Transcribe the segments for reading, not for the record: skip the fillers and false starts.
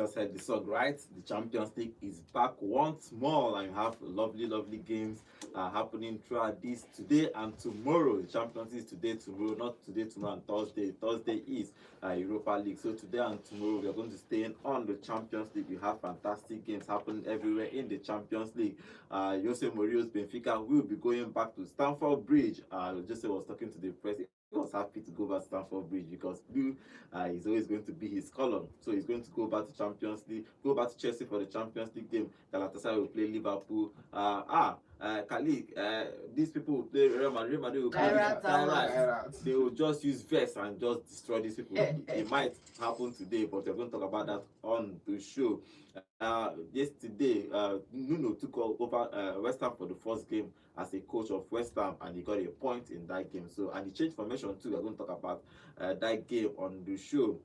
just heard the song, right? The Champions League is back once more, and you have lovely, lovely games happening throughout this today and tomorrow. The Champions League is today, tomorrow, not today, tomorrow, and Thursday. Thursday is Europa League. So today and tomorrow, we are going to stay on the Champions League. We have fantastic games happening everywhere in the Champions League. Jose Mourinho's Benfica will be going back to Stamford Bridge. Jose was talking to the press. He was happy to go back to Stamford Bridge because blue is always going to be his column. So he's going to go back to Champions League, go back to Chelsea for the Champions League game. Galatasaray will play Liverpool. Khalid, these people will play Real Madrid. Will Kairat. They will just use vests and just destroy these people. It might happen today, but we're going to talk about that on the show. Yesterday, Nuno took over Westham for the first game as a coach of Westham, and he got a point in that game. So, and he changed formation too. We're going to talk about that game on the show.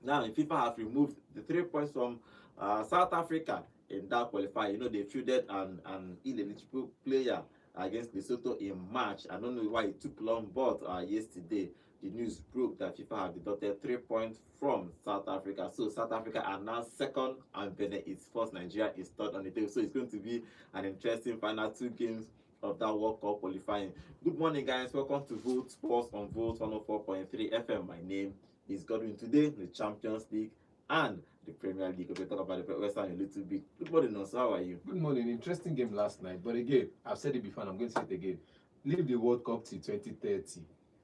Now, FIFA have removed the 3 points from South Africa in that qualifier. You know, they fielded an ineligible player against Lesotho in March. I don't know why it took long, but yesterday the news broke that FIFA have deducted 3 points from South Africa. So South Africa are now second, and Benin is first. Nigeria is third on the table. So it's going to be an interesting final 2 games of that World Cup qualifying. Good morning, guys. Welcome to Vote Sports on Vote 104.3 FM. My name is Godwin. Today, the Champions League and the Premier League. We'll talk about the West Ham a little bit. Good morning, Nonso. How are you? Good morning. Interesting game last night. But again, I've said it before and I'm going to say it again. Leave the World Cup till 2030.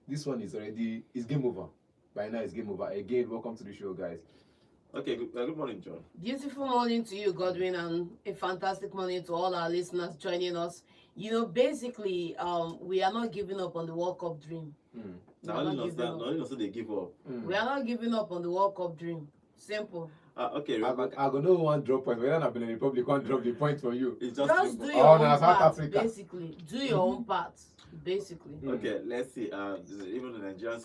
This one is already, it's game over. By now, it's game over. Again, welcome to the show, guys. Okay, good morning, John. Beautiful morning to you, Godwin, and a fantastic morning to all our listeners joining us. You know, basically, we are not giving up on the World Cup dream. Now, only they give up. We are not giving up on the World Cup dream. Simple. Okay, I go no one drop point. Whether not Benin Republic can't drop the point for you. It's just do simple. your own South part, Africa. basically. Do your own part, basically. Okay, let's see. Even the Nigerian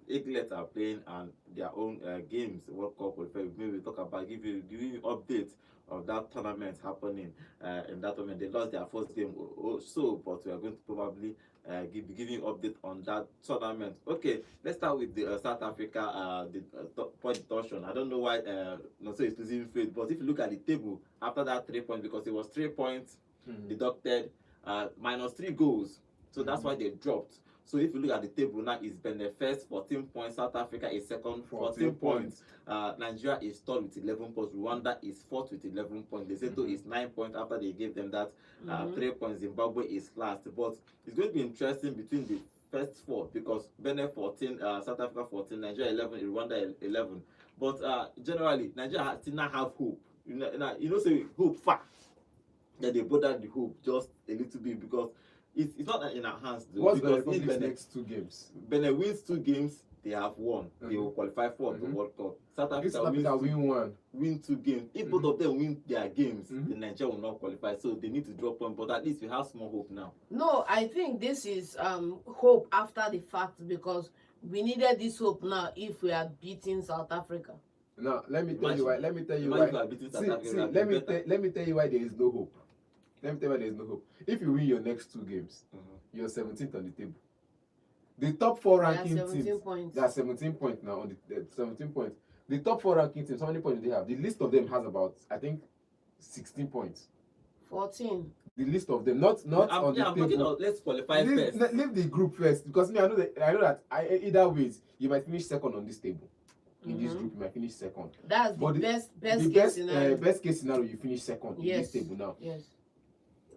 Eaglet are playing and their own games, World Cup. Maybe we talk about give you updates of that tournament happening. In that tournament, they lost their first game also, but we are going to probably be giving you update on that tournament. Okay, let's start with the South Africa point deduction. I don't know why not so it's losing faith, but if you look at the table after that 3 points, because it was 3 points deducted minus 3 goals, so that's why they dropped. So if you look at the table now, it's Benin first, 14 points. South Africa is second, 14 points. Nigeria is third with 11 points. Rwanda is fourth with 11 points. Lesotho is 9 points after they gave them that 3 points. Zimbabwe is last. But it's going to be interesting between the first 4 because Benin 14, South Africa 14, Nigeria 11, Rwanda 11. But generally, Nigeria still not have hope. You know, say hope fact that they bordered the hope just a little bit because it's not in our hands though. What's because the Republic's next 2 games? Benin wins 2 games, they have won. They will qualify for the World Cup. South Africa win 2 games. If both of them win their games, then Nigeria will not qualify. So they need to drop one, but at least we have small hope now. No, I think this is hope after the fact because we needed this hope now if we are beating South Africa. Now let me tell you why. Let me tell you why. Let me tell you why there is no hope. Let me tell you why there is no hope. If you win your next 2 games, you're 17th on the table. The top 4 ranking teams, they are 17 points now on the 17 points. The top 4 ranking teams, how many points do they have? The list of them has about, I think, 16 points. 14. The list of them, not on the table. Let's qualify first. Leave the group first because me, I know that either ways you might finish second on this table. In this group, you might finish second. That's the best case scenario. Best case scenario, you finish second in this table now. Yes.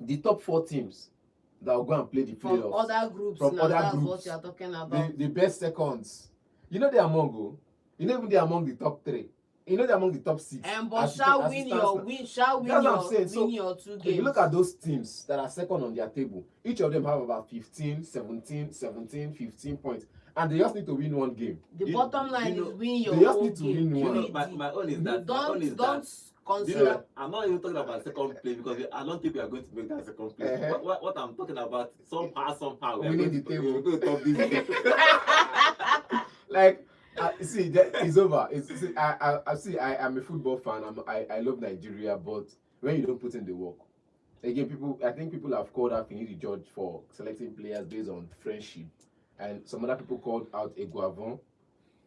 The top 4 teams that will go and play the playoffs from other groups. That's what you are talking about. The best seconds. You know they're among go. You know even they're among the top 3. You know they're among the top 6. And but shall win your 2 games. If you look at those teams that are second on their table, each of them have about 15 points. And they just need to win 1 game. The bottom line is win your they just need to win one. My own is that. Don't consider. I'm not even talking about second place because I don't think we are going to make that second place. What I'm talking about, somehow we need the table. We're going to top this game. Like, see, it's over. I'm a football fan. I love Nigeria, but when you don't put in the work, again, I think people have called out Finidi George for selecting players based on friendship, and some other people called out Eguavon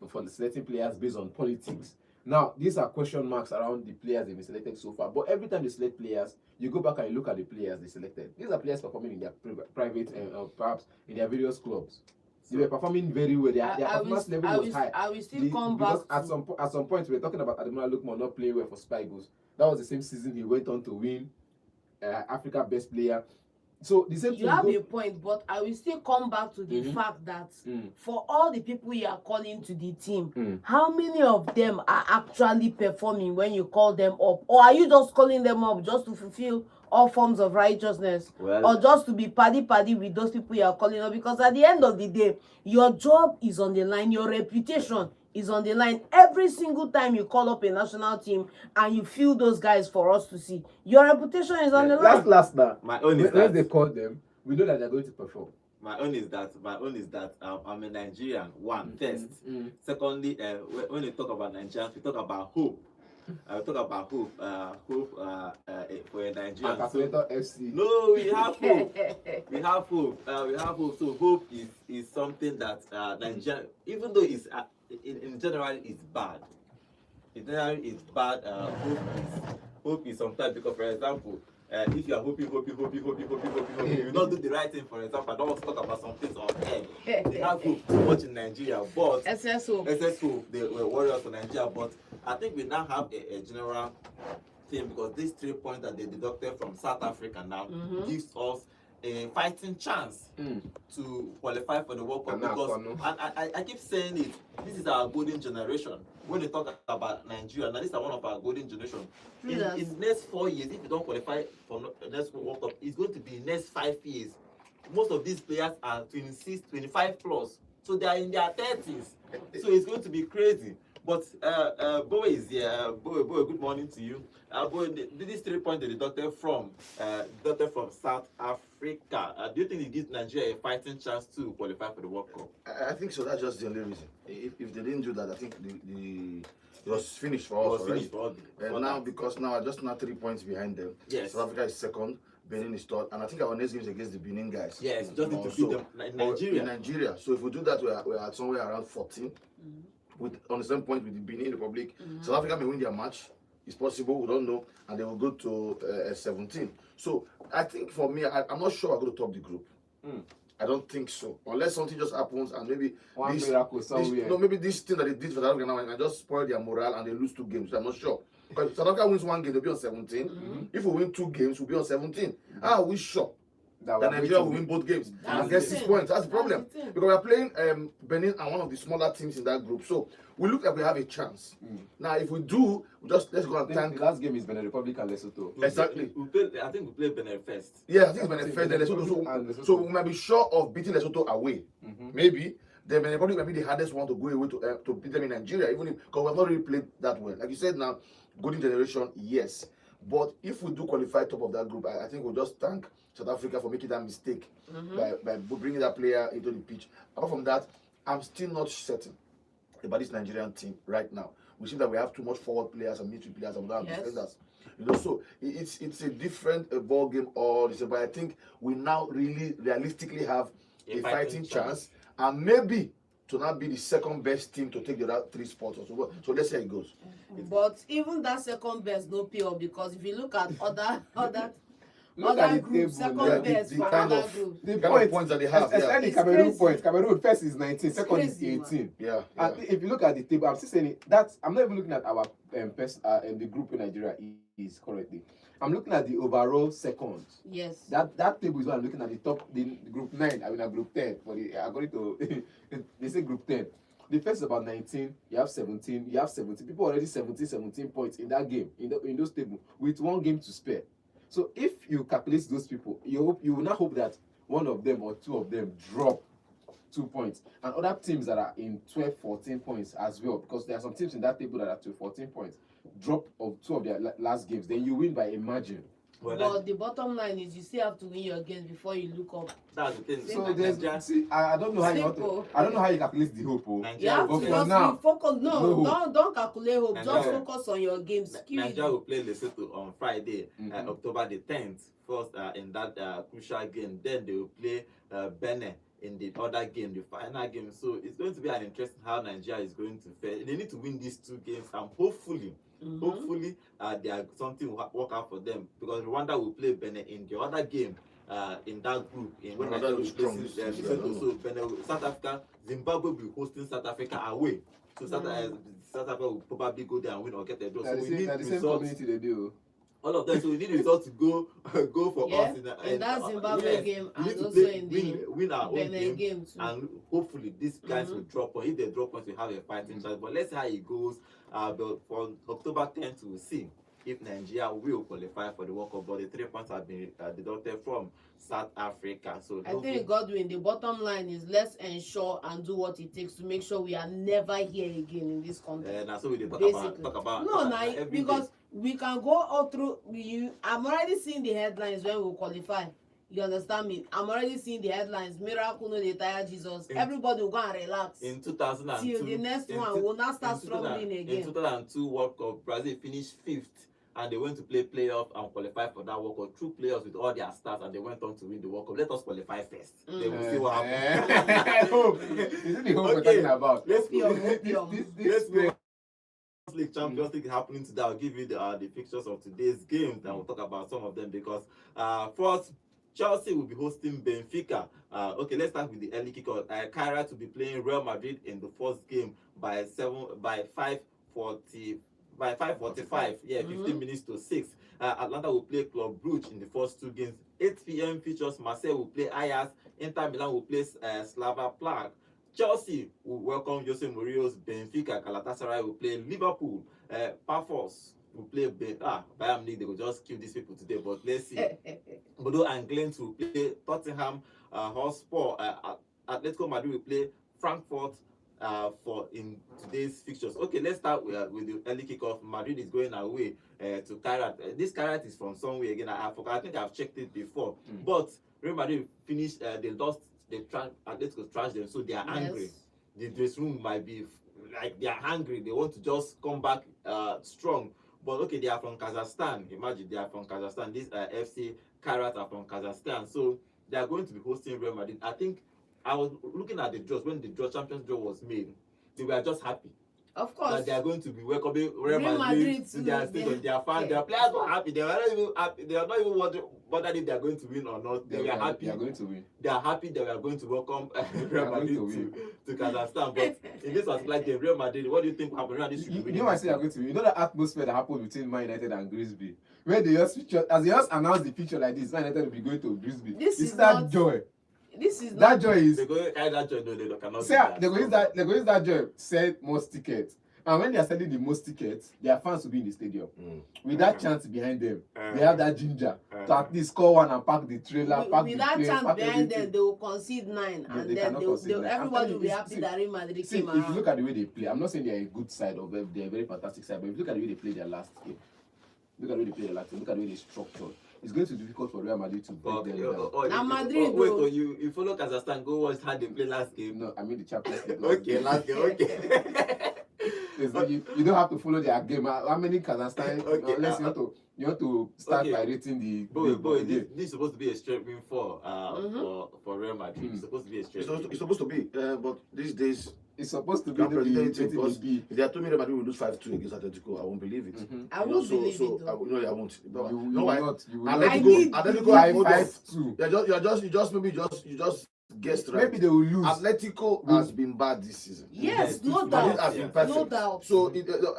for the selecting players based on politics. Now, these are question marks around the players they've been selected so far. But every time they select players, you go back and you look at the players they selected. These are players performing in their private, perhaps in their various clubs. They were performing very well. Their performance level was high. I will still come back. Because at some point, we were talking about Ademola Lookman not playing well for Spy Eagles. That was the same season he went on to win Africa Best Player. So the same you have a point, but I will still come back to the fact that for all the people you are calling to the team, how many of them are actually performing when you call them up? Or are you just calling them up just to fulfill all forms of righteousness, or just to be paddy with those people you are calling up? Because at the end of the day, your job is on the line, your reputation is on the line. Every single time you call up a national team and you feel those guys for us to see, your reputation is on the line. Last now. My own is when they call them, we know that they're going to perform. My own is that I'm a Nigerian. First. Secondly, when we talk about Nigerians, we talk about hope. We talk about hope for a Nigerian. FC. No, we have hope. We have hope. So hope is something that Nigeria, even though it's in general it's bad. In general it's bad. Hope is sometimes, because for example, if you are hoping, you will not do the right thing. For example, I don't want to talk about some things on air. They have hope too much in Nigeria, but SS hope. They were warriors for Nigeria, but I think we now have a general thing, because these 3 points that they deducted from South Africa now gives us a fighting chance to qualify for the World Cup. Because I keep saying it, this is our golden generation. When they talk about Nigeria, now this is one of our golden generation. In the next 4 years, if you don't qualify for the next World Cup, it's going to be next 5 years. Most of these players are 26, 25 plus, so they are in their 30s. So it's going to be crazy. But Boe is here. Boe, good morning to you. Boe, these 3 points they deducted from South Africa. Do you think it gives Nigeria a fighting chance to qualify for the World Cup? I think so. That's just the only reason. If they didn't do that, I think it was finished for us already. And now, because now just 3 points behind them. Yes. South Africa is second, Benin is third, and I think our next game is against the Benin guys. Yes, just need to beat them in Nigeria. In Nigeria. So if we do that, we're at somewhere around 14. On the same point with the Benin Republic. South Africa may win their match. It's possible, we don't know, and they will go to 17. So I think for me, I'm not sure I'm going to top the group. I don't think so, unless something just happens and maybe maybe this thing that they did for South Africa now and just spoil their morale and they lose 2 games. I'm not sure. Because South Africa wins 1 game, they'll be on 17. If we win 2 games, we'll be on 17. Are we sure that Nigeria will win both games and get 6 points? That's the problem. Because we are playing Benin and one of the smaller teams in that group. So we look like we have a chance. Now, if we do, let's go and thank. The last game is Benin Republic and Lesotho. Exactly. I think we play Benin first. Yeah, I think it's Benin first, then Lesotho. So we might be sure of beating Lesotho away. Maybe. Then Benin Republic might be the hardest one to go away to beat them in Nigeria, even if, because we have not really played that well. Like you said now, golden generation, yes. But if we do qualify top of that group, I think we'll just thank South Africa for making that mistake by bringing that player into the pitch. Apart from that, I'm still not certain about this Nigerian team right now. We see that we have too much forward players and midfield players and we don't have defenders. So it's a different ball game all this, but I think we now really realistically have a fighting chance, and maybe to not be the second best team to take the other 3 spots or so. So let's see how it goes. But even that second best no pay off, because if you look at other groups, second best for other groups. The kind of points that they have. Especially Cameroon points. Cameroon first is 19, second is 18. Yeah. And if you look at the table, I'm still saying that I'm not even looking at our the group in Nigeria is currently. I'm looking at the overall seconds. Yes. That table is what I'm looking at, the group 9, group 10. According to they say group 10. The first is about 19, you have 17, people already 17 points in that game, in those tables, with 1 game to spare. So if you calculate those people, you will not hope that one of them or 2 of them drop 2 points. And other teams that are in 12, 14 points as well, because there are some teams in that table that are to 14 points, drop of 2 of their last games, then you win by a margin. But the bottom line is you still have to win your games before you look up. That's the thing. So I don't know how you calculate the hope. You have to just focus. Don't calculate hope. Just focus on your games. Nigeria will play Lesotho on Friday, October the 10th. First in that crucial game. Then they will play Benin in the other game, the final game. So it's going to be an interesting how Nigeria is going to fare. They need to win these 2 games, and hopefully, they are something will work out for them, because Rwanda will play Benin in the other game. In that group, in when Nigeria will play so Benin, South Africa, Zimbabwe will be hosting South Africa away. So South Africa will probably go there and win or get a draw. So we need results. All of them. So we need results to go for us in that Zimbabwe game, and also in the win our own game too. And hopefully these guys will drop points. If they drop points, we have a fighting chance. But let's see how it goes. But for October 10th, we'll see if Nigeria will qualify for the World Cup. But the 3 points have been deducted from South Africa. So I think Godwin, the bottom line is let's ensure and do what it takes to make sure we are never here again in this country. That's what we talk about. No, because we can go all through. I'm already seeing the headlines when we qualify. You understand me? I'm already seeing the headlines. Miracle, no, they tire Jesus. Everybody will go and relax. In 2002, till the next one, we'll not start struggling again. In 2002 World Cup, Brazil finished 5th. And they went to play playoff and qualify for that World Cup. Through players with all their stars, and they went on to win the World Cup. Let us qualify first. Then we'll see what happens. Is it the hope we're talking about? Let's play League Champions League happening today. I'll give you the fixtures of today's games, and we'll talk about some of them, because first, Chelsea will be hosting Benfica. Okay, let's start with the early kickoff. Kairat will be playing Real Madrid in the first game by 5:45. 15 minutes to 6. Atlanta will play Club Brugge in the first 2 games. 8 p.m. features Marseille will play Ajax. Inter Milan will play Slavia Prague. Chelsea will welcome Jose Mourinho's Benfica. Galatasaray will play Liverpool. Pafos will play Bayern Munich. They will just kill these people today, but let's see. Bodoe and Glimt will play Tottenham Hotspur. Atletico Madrid will play Frankfurt. For in today's fixtures. Okay, let's start with the early kickoff. Madrid is going away to Kairat. This Kairat is from somewhere again. I forgot. I think I've checked it before. But Real Madrid finished. They lost. Atletico trashed them, so they are angry. The dressing room might be like they are hungry. They want to just come back strong. But okay, they are from Kazakhstan. Imagine they are from Kazakhstan. This FC Kairat are from Kazakhstan, so they are going to be hosting Real Madrid. I think. I was looking at the draws when the Champions draw was made. They were just happy. Of course. That they are going to be welcoming Real Madrid to their stadium. Their fans, their players were happy. They were not even happy. They are not even bothered if they are going to win or not. They were happy. They are going to win. They are happy that we are going to welcome Real Madrid to Kazakhstan. But in this particular game, Real Madrid, what do you think will happen? Real Madrid should be winning. You know, I say they are going to win. You know the atmosphere that happened between Man United and Grimsby, when they just announced the picture like this, Man United will be going to Grimsby. This is that not joy. This is that joy is. They go that joy. No, they cannot. Say they go use that joy. Sell most tickets, and when they are selling the most tickets, their fans will be in the stadium. With that chance behind them, they have that ginger to at least score one and pack the trailer. With that chance behind them, they will concede 9, and then everybody will be happy that Real Madrid came around. If you look at the way they play, I'm not saying they are a good side or they're a very fantastic side, but if you look at the way they play their last game, look at the way they play their last game, look at the way they structured. It's going to be difficult for Real Madrid to break them down. Now Madrid, wait, you follow Kazakhstan, go watch how they play last game. No, I mean the Champions League. Okay, last game, okay. You don't have to follow their game. How many Kazakhstan? Okay, unless you want to start by rating the. Boy, this is supposed to be a straight win for Real Madrid. It's supposed to be a straight win. It's supposed to be, but these days. It's supposed to be if they are told me Real Madrid will lose 5-2 against Atletico, I won't believe it. I won't believe it. No, I won't. But you will not. Atletico 5-2. You just guessed right. Maybe they will lose. Atletico has been bad this season. Yes, no doubt. Has been perfect. No doubt. So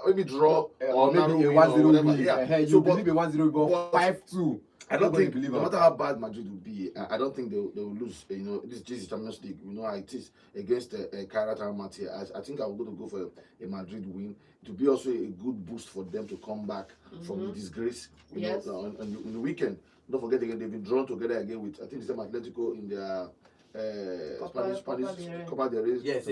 maybe draw or maybe a 1-0 win. You believe a 1-0 but 5-2. I don't think, no matter how bad Madrid will be, I don't think they will lose. This is Champions League. We know how it is against kairat almaty. I think I'm going to go for a Madrid win to be also a good boost for them to come back from the disgrace. Yes. On the weekend. Don't forget again, they've been drawn together again with, I think, the same Atletico in their Spanish Copa del Rey. Yes.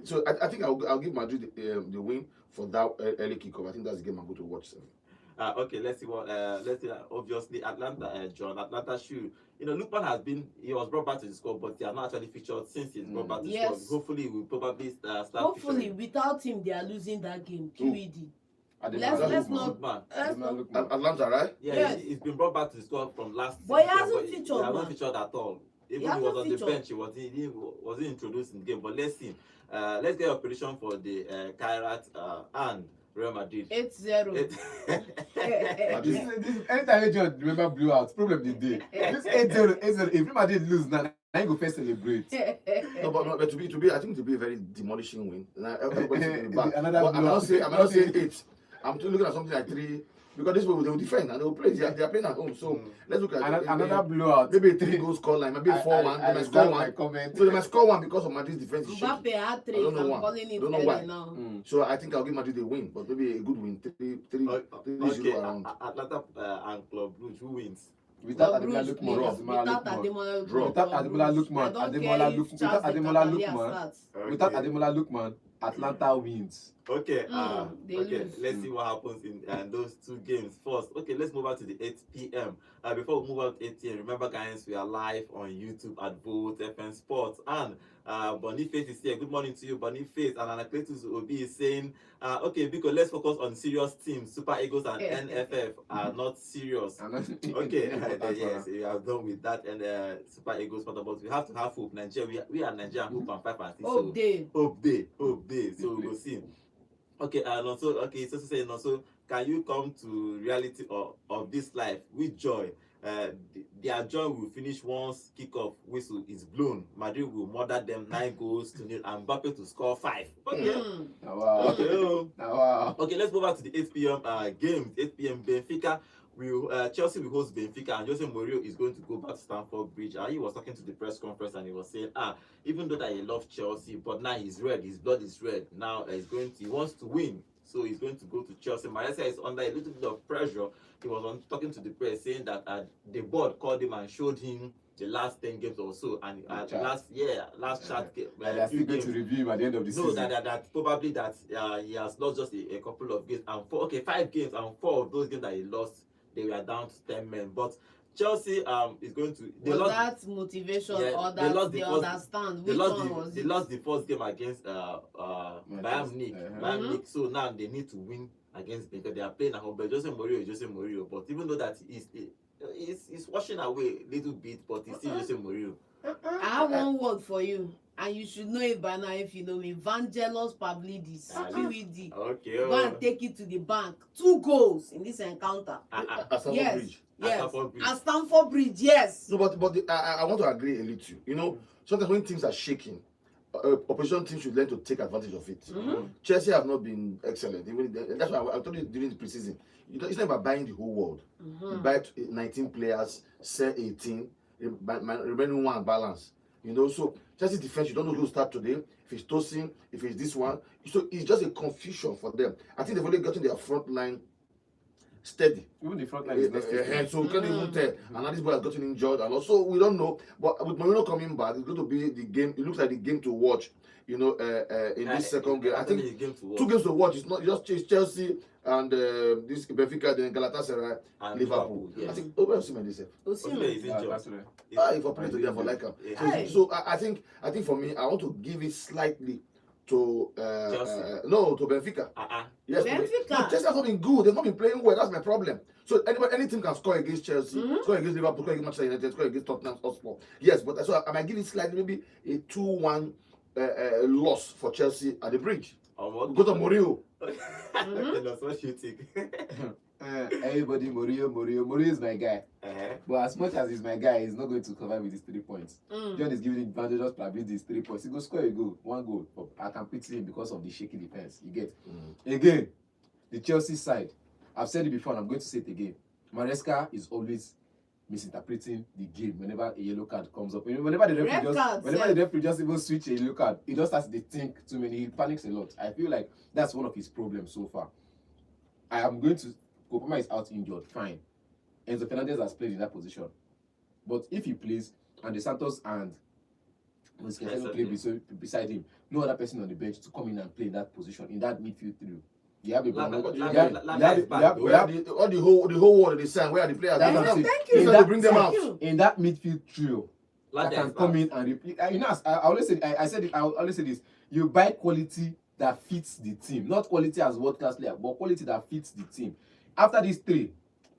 So I think I'll give Madrid the win for that early kickoff. I think that's the game I'm going to watch. Okay, let's see. Obviously, Atlanta should. Lukman he was brought back to the squad, but they are not actually featured since he's brought back to the squad. Hopefully, we'll probably start. Hopefully, without him, they are losing that game. QED. Let's not. Atlanta, right? Yeah, he's been brought back to the squad from last season. But he hasn't featured. He hasn't featured at all. Even he was on the bench, he wasn't introduced in the game. But let's see. Let's get a prediction for the Kairat and Real Madrid. 8-0. Anytime you just remember blowout, problem the day. This 8-0, if Real Madrid lose now, I go first celebrate. No, but to be, I think to be a very demolishing win. Everybody's going to be back. Another But I'm not blowout. saying 8. I'm looking at something like 3. Because this way they will defend and they will play. They are playing at home. So let's look at another blowout. Maybe a 3-goal scoreline, maybe 4-1. They might score 1. So they might score 1 because of Madrid's defense. Mbappe had 3. I'm calling it don't know why. now. So I think I'll give Madrid a win, but maybe a good win. 3-0 around. Atlanta and Club Brugge, who wins? Without Ademola Lookman. Without Ademola Lookman, Atlanta wins. Okay, okay. Let's see what happens in those 2 games first. Okay, let's move on to the 8 p.m. Before we move on to 8 p.m., remember, guys, we are live on YouTube at Both FM Sports. And Boniface is here. Good morning to you, Boniface. And Anacletus Obi is saying, okay, because let's focus on serious teams. Super Eagles and NFF are not serious. Okay, yes, we are done with that. And Super Eagles, but we have to have hope. Nigeria, we are Nigeria, hope and 5 and 6. Hope day. Hope day. So we'll see. Okay, and also, so saying also, can you come to reality of this life with joy? Their joy will finish once kickoff whistle is blown. Madrid will murder them 9-0, and Mbappe to score 5. Okay. Wow. Okay. Wow. Okay, let's move back to the 8 p.m. Game. 8 p.m. Benfica. Chelsea will host Benfica, and Jose Mourinho is going to go back to Stamford Bridge. He was talking to the press conference and he was saying, even though that he loves Chelsea, but now he's red, his blood is red. Now he wants to win, so he's going to go to Chelsea. Marseille is under a little bit of pressure. He was talking to the press saying that the board called him and showed him the last 10 games or so, and last chat game. They're still going to review him at the end of the season. That probably that he has lost just a couple of games, and 5 games, and 4 of those games that he lost, they were down to 10 men. But Chelsea is going to. That motivation, or that they understand? Which one was it? They lost the first game against Bayern Munich. So now they need to win against Benfica. They are playing at home. But Jose Mourinho. But even though that he's washing away a little bit, but he's still Jose Mourinho. I have one word for you, and you should know it by now if you know me. Vangelos Pavlidis, QED. Okay. Go and take it to the bank. 2 goals in this encounter. At Stamford Bridge, yes. No, but I want to agree a little. You know, sometimes when things are shaking, opposition teams should learn to take advantage of it. Chelsea have not been excellent. That's why I told you during the preseason. It's not about buying the whole world. You buy 19 players, sell 18, remaining 1 balance. You know, so Chelsea defense, you don't know who will start today. If it's Tosin, if it's this one. So it's just a confusion for them. I think they've only gotten their front line steady. Even the front line is not steady. So we can't even tell. And now this boy has gotten injured, and also we don't know. But with Mourinho coming back, it's going to be the game. It looks like the game to watch. You know, in this second game, I think 2 games to watch. It's not just Chelsea and this Benfica, then Galatasaray and Liverpool. Yes. I think Osimhen is safe. Osimhen is injured. If I play today for like him. So I think for me, I want to give it slightly to to Benfica. Yes, Benfica. Chelsea has not been good. They've not been playing well. That's my problem. So any team can score against Chelsea, score against Liverpool, score against Manchester United, score against Tottenham Hotspur. Yes, but so I might give it slightly, maybe a 2-1 loss for Chelsea at the Bridge. Go to Mourinho. That's what you think. Everybody, Mourinho is my guy. But as much as he's my guy, he's not going to cover with his 3 points. John is giving advantage of probably these 3 points. He go score a goal, 1 goal. But I can pity him because of the shaky defense. You get again the Chelsea side. I've said it before, and I'm going to say it again. Maresca is always misinterpreting the game whenever a yellow card comes up. Whenever the referee just even switch a yellow card, he just starts to think too many. He panics a lot. I feel like that's one of his problems so far. I am going to. Kopama is out injured, fine. Enzo Fernandez has played in that position. But if he plays, and the Santos and Mosquera play beside him, no other person on the bench to come in and play in that position, in that midfield trio. You have a the whole world they sign. Where are the players? Thank you. So bring them out in that midfield trio. That can come in and replace. You know, I always say this. You buy quality that fits the team, not quality as world class player, but quality that fits the team. After these 3,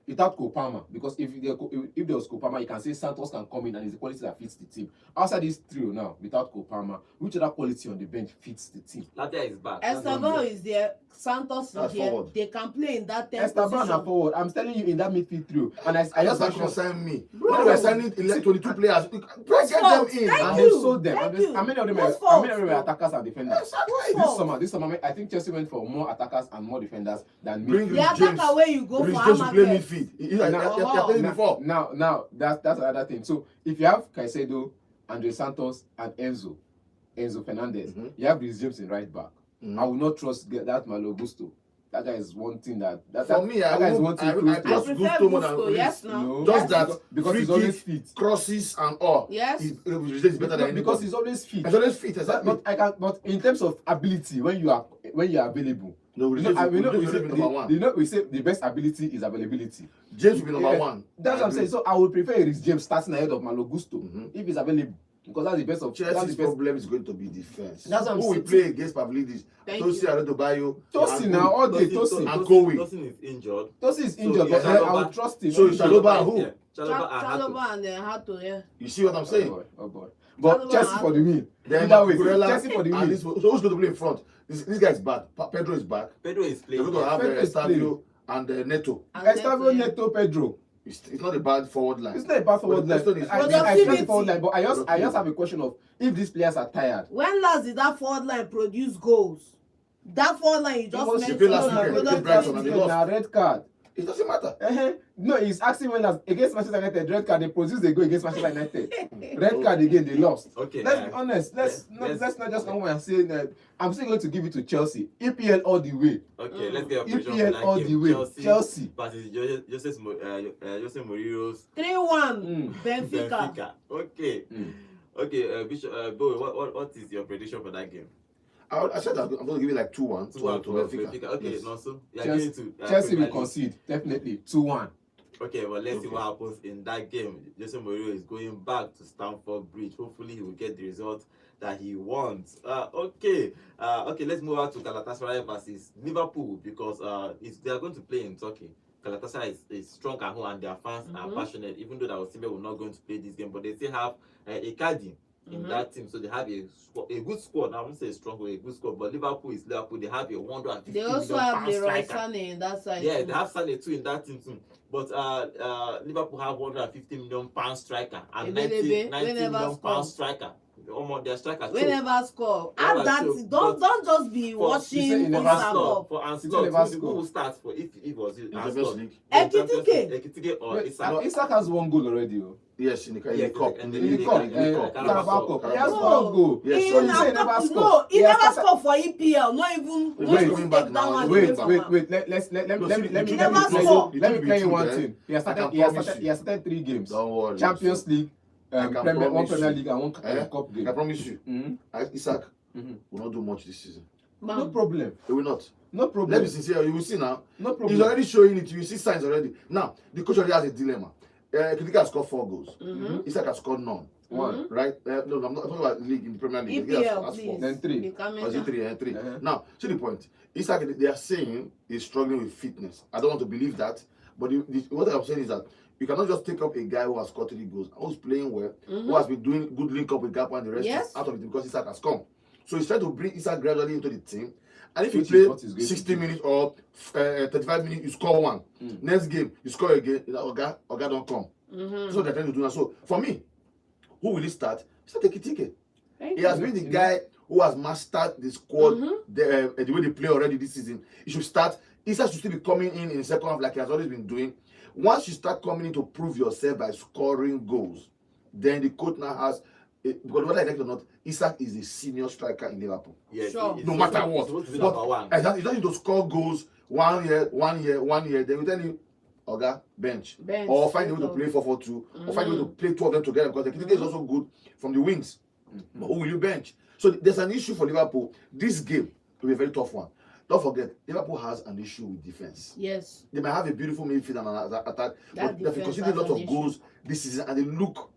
without Kopama, because if there was Kopama, you can say Santos can come in and it's the quality that fits the team. Outside this trio now, without Kopama, which other quality on the bench fits the team? Slavia is back. Esteban is there, Santos is That's here. forward. They can play in that 10 Esteban position. and forward. I'm telling you in that midfield trio. And I That's just not mentioned concern me. Bro. When we're signing 22 players, get Whose them fault? in. Thank and you. they sold them. Thank And you. how many of them Whose are fault? attackers and defenders? Exactly. This summer, I think Chelsea went for more attackers and more defenders than Bring midfield. The attacker where you go Rich for James will play Amaket. midfield. You're playing before. Now that's another thing. So if you have Caicedo, Andre Santos, and Enzo Fernandez, you have Rhys James in right back. I will not trust that Malo Gusto. That guy is one thing that For me, I guy is would- one thing I close to- trust I prefer Gusto more than Gusto, Rhys. yes, now. No, Just that because free he's always kick, fit. crosses and all. Yes. Rhys is better than Because anybody. he's always fit. He's always fit, exactly. But in terms of ability, when you are available, No, we Rhys James will be say number one. we say the best ability is availability. James will be number Yeah, one. That's what I'm saying. So I would prefer Rhys James starting ahead of Malo Gusto if he's available, because that's the best of that's Chelsea's the best. problem is going to be defense. That's what I'm Who will saying. play against Pavlidis? Thank Tosin Adebayo. Tosin now all day Tosin. And Kowi. Tosin is injured. Tosin is So, injured, yeah, but I Chalobah- would trust him. So Chalobah and who? Yeah, Chalobah and Hato. Chalobah and then Hato, yeah. You see what I'm saying? Oh boy. But Chalobah Chelsea and for the win. Then Either way, Cucurella Chelsea for the and win. this, so who's going to play in front? This guy is back. Pedro is back. Pedro is They're playing. going to have Pedro is Estavio and Neto. And Estavio, then, Neto, Pedro. It's not a bad forward line. It's not a bad forward But line. the question is- I Productivity. trust the forward line, but I just have a question of if these players are tired. when last did that forward line produce goals? That forward line you just was- mentioned. they played last now, weekend, they played productivity. Brighton and they lost. Now red card. It doesn't matter. No, he's asking when last against Manchester United, red card. They produced a goal against Manchester United. Red card again, they lost. Okay, Let's be honest. Let's not just come and say that. I'm still going to give it to Chelsea. EPL all the way. Okay, let's get a prediction for EPL that all game. the way. Chelsea. versus Jose Mourinho's 3-1 Benfica. Okay. Okay, Bishop, Bo, what is your prediction for that game? I said that I'm going to give you like 2-1 to 2-1 for Benfica. Benfica. Okay, Yes. no, so you're Chelsea, going to Chelsea will Premier League. concede definitely 2-1. Okay, well, let's see Okay. what happens in that game. Jose Mourinho is going back to Stamford Bridge. Hopefully, he will get the result that he wants. Okay, let's move on to Galatasaray versus Liverpool because they are going to play in Turkey. Galatasaray is strong at home and their fans are passionate. Even though that Osimhen will not going to play this game, but they still have a Icardi in that team, so they have a good squad. I won't say strong, but a good squad. But Liverpool is Liverpool. They have a 150 They also million have pound Leroy striker. Sané in that side. Yeah, too. they have Sané too in that team too. But Liverpool have 150 million pound striker and 90 we million never pound score. striker. Almost their striker. We choke. never score. Yeah, Add that. choke. Don't just be For- you say watching you never Instagram score. up. For never Anslot, who score. will start for if it was In the Champions League. Ekitike. or Wait, Isak. Isak has one goal already. Oh. Yes, in the Yeah, cup. and In the cup, Carabao Cup. He has No. one goal. Yes, So you say he never scored. He He has never started- scored for EPL. Not even. He's not just even coming back take that now. one He's away Wait, from wait, him. wait. Let me No, play see, you never score. one thing. He has I can started promise you. 3 games. Don't worry. Champions League, I can one promise Premier you. League and one cup I game. promise you. Isaac Mhm. will not do much this season. No Bam. problem. He will not. No Let's problem. be sincere. You will see now. No He's problem. already showing it. You see signs already. Now, the coach already has a dilemma. Kritika has scored 4 goals. Isaac has scored none. One. Right? No, I'm not talking about league in the Premier League. He has EPL, has 4. please. Then 3. Be coming Was it down. 3? 3. Uh-huh. Now, see the point. Isaac, they are saying he's struggling with fitness. I don't want to believe that. But what I'm saying is that you cannot just take up a guy who has scored 3 goals, who's playing well, who has been doing good link up with Gap and the rest Yes. is out of it because Isaac has come. So he's trying to bring Isaac gradually into the team. And if Which you is what play he's going to 60 do. minutes or 35 minutes, you score 1. Next game, you score again. Oga don't come. That's what they're trying to do now. So for me, who will he start? Start Ekitike. Thank He has you. been the guy who has mastered the squad, the way they play already this season. He should start. Isaac should still be coming in the second half like he has always been doing. Once you start coming in to prove yourself by scoring goals, then the coach now has, because whether I like it or not, Isaac is a senior striker in Liverpool. Yes, Sure. it's No supposed matter to- what. it's supposed to be But number one. exactly, you don't need to score goals 1 year, 1 year, 1 year. Then we tell you, Oga, bench. Bench, Or find a way to straight play 4-4-2, or find a way to play 2 of them together because the Ekitike is also good from the wings. But who will you bench? So there's an issue for Liverpool. This game will be a very tough one. Don't forget, Liverpool has an issue with defense. Yes. They might have a beautiful midfield and an attack, but they've defense conceded has lots an of issue. goals this season, and they look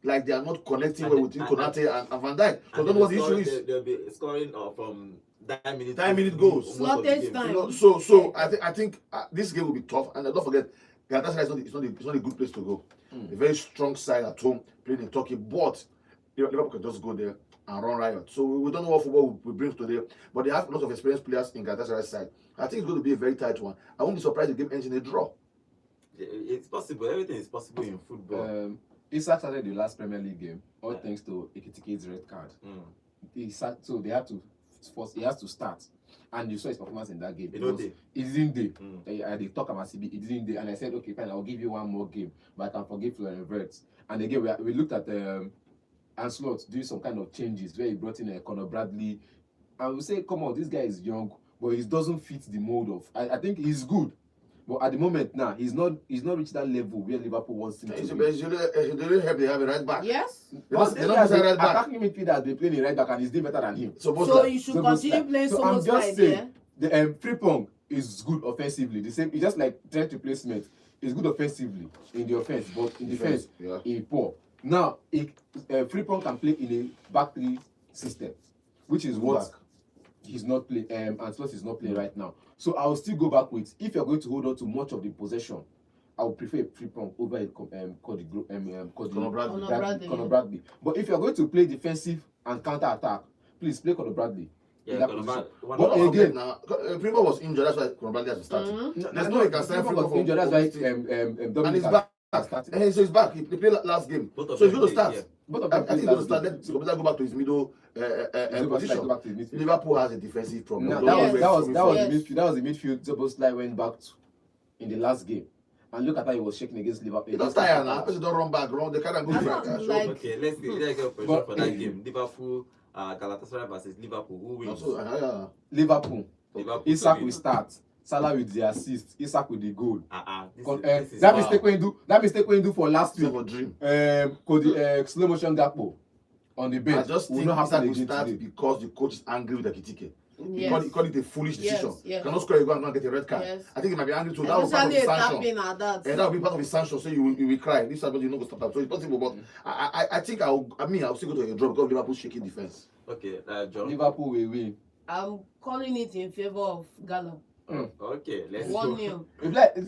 like they are not connecting And well with and- Konate and Van Dijk. So I And don't know what the issue scoring- is. They'll be scoring from 9 minute goals. most of the Slottage game. time. You know, so I think this game will be tough, and don't forget, Galatasaray it's not a good place to go. A very strong side at home, playing in Turkey, but Liverpool can just go there and run riot. So we don't know what football will bring today, but they have lots of experienced players in Galatasaray's side. I think it's going to be a very tight one. I won't be surprised if the game ends in a draw. It's possible. Everything is possible in football. Isak started the last Premier League game, all thanks to Ekitike's red card. So they had to force. He has to start, and you saw his performance in that game. It didn't day. They talk about CB. It didn't day, and I said, okay, fine, I'll give you one more game, but I can forgive Florian Wirtz. And again, we looked at Ancelotti doing some kind of changes where he brought in Conor Bradley, and we say, come on, this guy is young, but he doesn't fit the mold of. I think he's good. But at the moment now, he's not reached that level where Liverpool wants him to be. They really help. They have a right back. Yes. But they don't have a right back. Attacking midfielder has been playing a right back and he's doing better than him. So you should continue playing so I'm just like saying, the Frimpong is good offensively. The same, it's just like Trent replacement. He's good offensively in the offense, but in defense, he's poor. Now, Frimpong can play in a back three system, which is what he's not playing. Ancelotti is not playing right now. So I'll still go back with, if you're going to hold on to much of the possession, I would prefer Frimpong over Conor Bradley. But if you're going to play defensive and counter attack, please play Conor Bradley. Yeah, but again, now Frimpong was injured. That's why Conor Bradley has to start. There's no way can sign Frimpong was injured. That's why and he's back. So he's back. He played last game. So he's going to start. I think he's going to start. Let's go back to his middle position. Liverpool has a defensive problem. That was the midfield Szoboszlai went back to in the last game. And look at how he was shaking against Liverpool. He doesn't tire now. People don't run back. They can't go back. Okay, let's get a pressure for that game. Liverpool, Galatasaray versus Liverpool. Who wins? Liverpool. Isak will start. Salah with the assist. Isak with the goal. That mistake when you do for last week. Slow motion Gakpo on the bench. I just think Isak will start because the coach is angry with Ekitike. He called it a foolish decision. Cannot score, you go and get a red card. I think he might be angry too. That was part of his sanction. That will be part of his sanction, so you will cry. This is what you know, stop that. So it's possible, but I think I'll still go to a draw because Liverpool shaking defense. Okay, John. Liverpool will win. I'm calling it in favor of Gala. Okay, let's 1-0.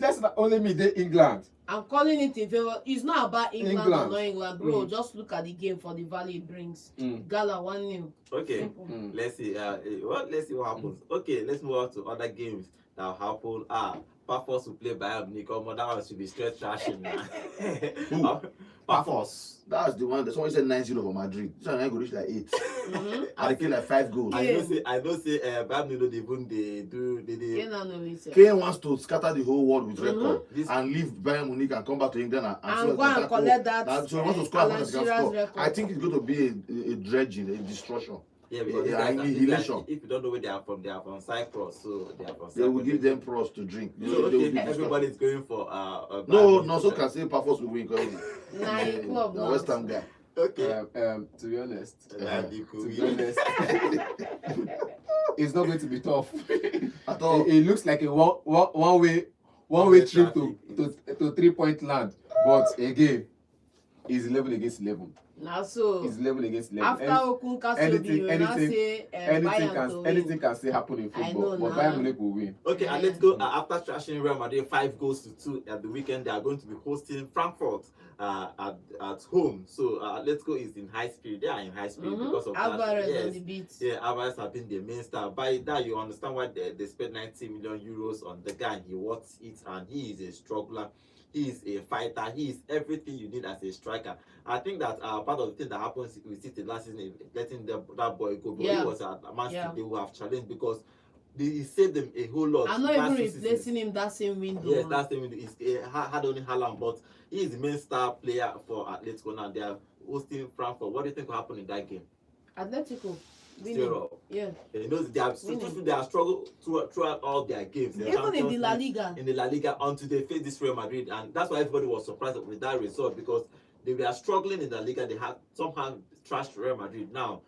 Let's not only me the England. I'm calling it in favor. It's not about England or not England, bro. Just look at the game for the value it brings. Gala 1-0. Okay, let's see. Let's see what happens. Okay, let's move on to other games that will happen. Pafos will play Bayern Munich. That one should be straight trashing now. Pafos. That's the one. Someone said 9-0 for Madrid. So I go reach like 8. I feel like 5 goals. I don't say Bayern Munich Kane wants to scatter the whole world with record and leave Bayern Munich and come back to England and go and collect that. So he wants to score as much as he can score. I think it's going to be a dredging, a destruction. Yeah, annihilation. If you don't know where they are from Cyprus, so they are from Cyprus. They will give them pros to drink. So everybody's going for no, so can say Pafos will win because the westham guy. Okay. To be honest, it's not going to be tough at all. It looks like a one way trip to 3-point land, but again, it's 11 against 11. Now so it's 11 against 11. After anything can still happen in football, but Bayern Munich will win. Okay, and let's go. After trashing Real Madrid 5-2 at the weekend, they are going to be hosting Frankfurt at home. So Atletico is in high speed. They are in high speed because of Alvarez on the beat. Yeah, Alvarez has been the main star. By that, you understand why they spent 90 million euros on the guy. He wants it, and he is a struggler. He is a fighter. He is everything you need as a striker. I think that part of the thing that happens with City last season is letting that boy go. But he was at Man City, they will have challenged because he saved them a whole lot. I'm not even replacing him that same window. Yes, that same window. He had only Haaland, but he is the main star player for Atletico now. They are hosting Frankfurt. What do you think will happen in that game? Atletico. Yeah. You know, they have struggled throughout all their games. Even in the La Liga. In the La Liga until they faced this Real Madrid, and that's why everybody was surprised with that result because they were struggling in the Liga. They had somehow trashed Real Madrid. Now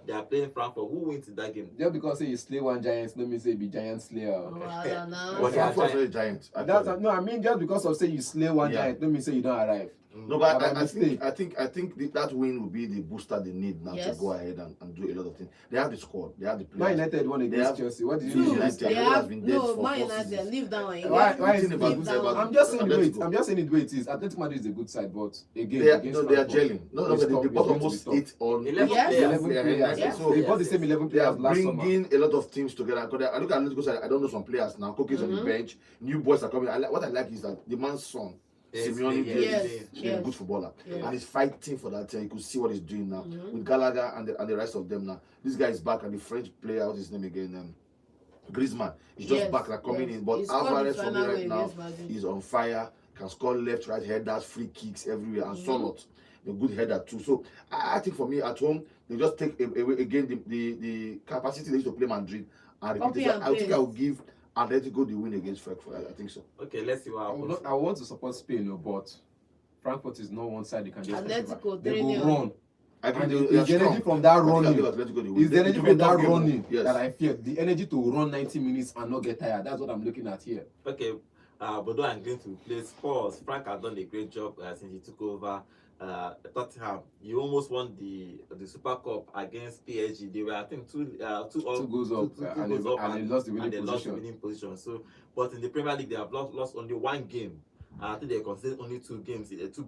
they are playing Frankfurt. Who wins in that game? Just because you slay one giant, no mean say be giant slayer. I don't know. Frankfurt is a giant. No, I mean just because of say you slay one giant, no mean say you don't arrive. No, but I think that win will be the booster they need now to go ahead and do a lot of things. They have the squad, they have the players. Man United won against Chelsea. What did you do? Man United, leave that one. Why is it I'm just saying the way it is. Atletico Madrid is a good side, but again, they are gelling. No, they bought almost 8 on 11 players. So they bought the same 11 players last summer. Bringing a lot of teams together. I look at Atletico side, I don't know some players now. Cookie's on the bench. New boys are coming. What I like is that the man's son, Simeone, is a good footballer, and he's fighting for that. You could see what he's doing now with Gallagher and the rest of them. Now this guy is back, and the French player, what's his name again? Griezmann. He's just back, like coming in. But Alvarez for me right now is on fire. Can score left, right headers, free kicks everywhere, and Solot, a good header too. So I think for me at home, they just take away again the capacity they used to play Madrid and repeat it. So I think I will give Atletico the win against Frankfurt. I think so. Okay, let's see what happens. I want to support Spain, but Frankfurt is not one side they can just Atletico, they will run. And the energy from that running is the energy from that running that I fear. The energy to run 90 minutes and not get tired. That's what I'm looking at here. Okay, Bodoe and Glimt will play Spurs. Frank has done a great job since he took over Tottenham. You almost won the Super Cup against PSG. They were, I think, two goals up, and they lost the winning position. So, but in the Premier League, they have lost only one game. I think they conceded only 2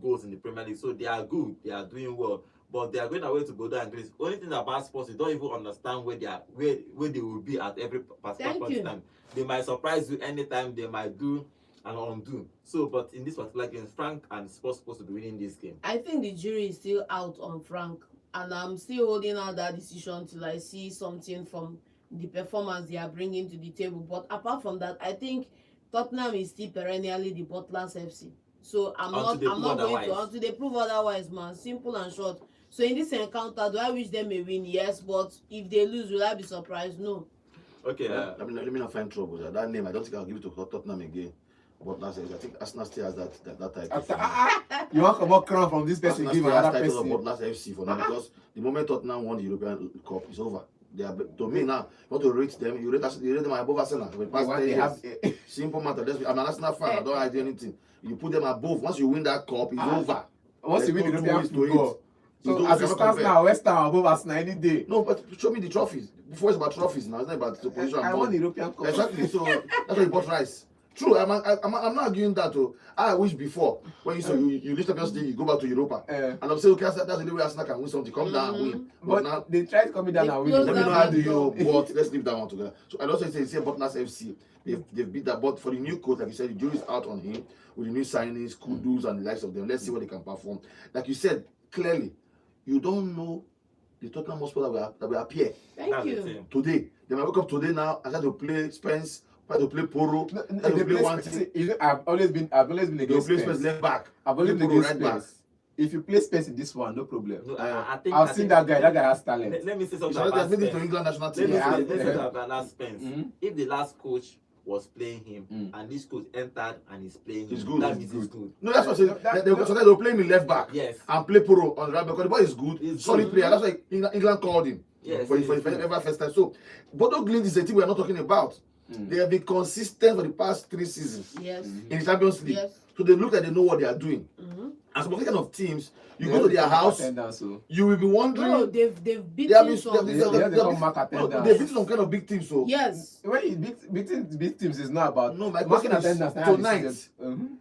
goals in the Premier League. So they are good. They are doing well. But they are going away to Bodoe and Glimt. Only thing about Spurs, you don't even understand where they will be at every particular time. They might surprise you anytime. They might do and undo. So, but in this particular game, Frank and Spurs supposed to be winning this game. I think the jury is still out on Frank, and I'm still holding out that decision till I see something from the performance they are bringing to the table. But apart from that, I think Tottenham is still perennially the Butlers FC. So I'm not going to until they prove otherwise, man. Simple and short. So in this encounter, do I wish them a win? Yes, but if they lose, will I be surprised? No. Okay. Let me not find trouble. That name, I don't think I'll give it to Tottenham again. But I think Arsenal still has that type. You want to come out crown from this person? Give another person. Butlers FC for now, because the moment Tottenham won the European Cup, it's over. They are, to me now, you want to rate them, you rate them above Arsenal. Simple matter. I'm an Arsenal fan, I don't hide anything. You put them above. Once you win that cup, it's over. Once you win the European football. So as it stands now, Westham above Arsenal any day. No, but show me the trophies. Before it's about trophies now, it's not about the position. I won the European Cup. Exactly. So that's why you bought rice. True, I'm not arguing that. I wish before when you reach Champions League, you go back to Europa, and I'm saying okay, that's the only way Arsenal can win something. Come down and win. But now they tried coming down and win. Let me know how do you. But let's leave that one together. So I also say Butlers FC. They've beat that. But for the new coach, like you said, the jury's out on him with the new signings, Kudus, and the likes of them. Let's see what they can perform. Like you said clearly, you don't know the Tottenham Hotspur that will appear. Thank you. Today, they might wake up today now and start to play Spence. To play Poro, they play one team. I've always been against Spence left back. I've always been against Spence. If you play Spence in this one, no problem. No, I've seen that guy. That guy has talent. Let me say something about Spence. To England national team. Let's say about Spence. If the last coach was playing him and this coach entered and he's playing him, that means he's good. No, that's what I'm saying. They'll play him in left back. Yes. And play Poro on the right because the boy is good. Solid player. That's why England called him. Yes. For the first time. So, Bodo Glimt is a team we are not talking about. They have been consistent for the past 3 seasons in the Champions League. Yes. So they look like they know what they are doing. And some kind of teams, you go to their house, you will be wondering. No, they've beaten some. They've beaten some kind of big teams. So yes. When you beating big teams is not about marking attendance. Tonight,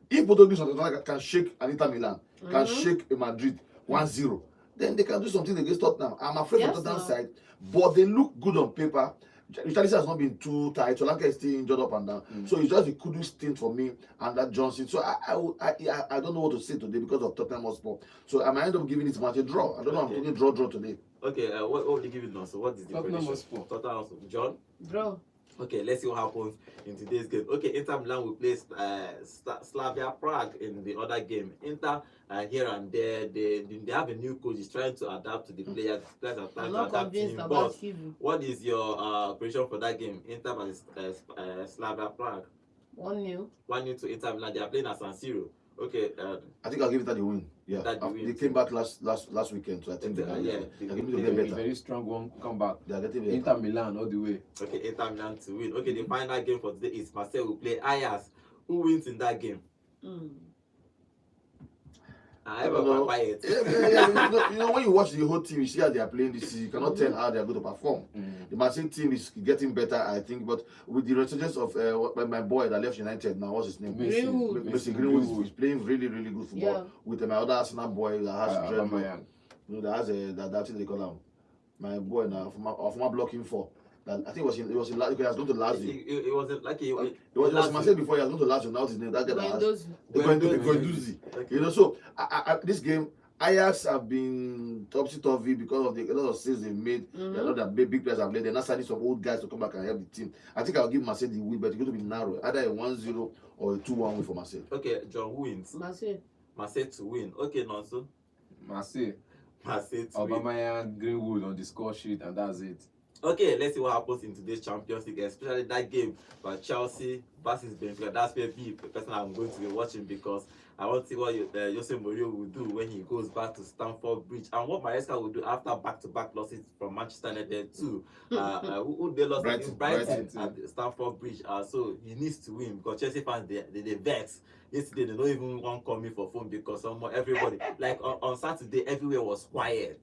if Bodo Glimt can shake an Inter Milan, can shake a Madrid 1-0, then they can do something against Tottenham. I'm afraid of Tottenham's side, but they look good on paper. Richarlison has not been too tight. Solanke is still injured up and down. So it's just a kudos thing for me and that Johnson. So I don't know what to say today because of Tottenham Hotspur. So I might end up giving it much a draw. I don't know. I'm talking draw today. Okay. What will you give it now? So what is the Tottenham prediction? Tottenham Hotspur. John? Draw. Okay, let's see what happens in today's game. Okay, Inter Milan will play Slavia Prague in the other game. Inter here and there, they have a new coach. He's trying to adapt to the players. Players are trying to adapt to him. But what is your prediction for that game? Inter versus Slavia Prague. 1-0. 1-0 to Inter Milan. They are playing at San Siro. Okay. I think I'll give it the win. Yeah. They came back last weekend, so I think they're getting better. A very strong one comeback. They are getting better. Inter Milan all the way. Okay, Inter Milan to win. Okay, the final game for today is Marseille will play Ajax. Who wins in that game? I ever quiet. You know, when you watch the whole team, you see how they are playing this season. You cannot tell how they are going to perform. The Marseille team is getting better, I think, but with the resurgence of my boy that left United now, what's his name? Greenwood. Greenwood is playing really, really good football. Yeah. With my other Arsenal boy that has dreadlock. You know, that has that's what they call him. My boy now, from blocking for. I think it was in he has gone to Lazio. It wasn't like it was Marseille before. He has gone to Lazio. Now his name that guy that has Guendouzi. You know, so this game Ajax have been topsy-turvy because of a lot of saves they made. A lot of big players have played. They're not signing some old guys to come back and help the team. I think I'll give Marseille the win, but it's going to be narrow, either a 1-0 or a 2-1 win for Marseille. Okay, John, who wins? Marseille to win. Okay, Nonso. Marseille to win. Aubameyang, Greenwood on the score sheet, and that's it. Okay, let's see what happens in today's Champions League, especially that game by Chelsea versus Benfica. That's where me personally I'm going to be watching because I want to see what Jose Mourinho will do when he goes back to Stamford Bridge and what Maresca will do after back-to-back losses from Manchester United too. Who they lost in Brighton at Stamford Bridge. So he needs to win because Chelsea fans they vex. Yesterday they don't even want to call me for phone because everybody like on Saturday everywhere was quiet.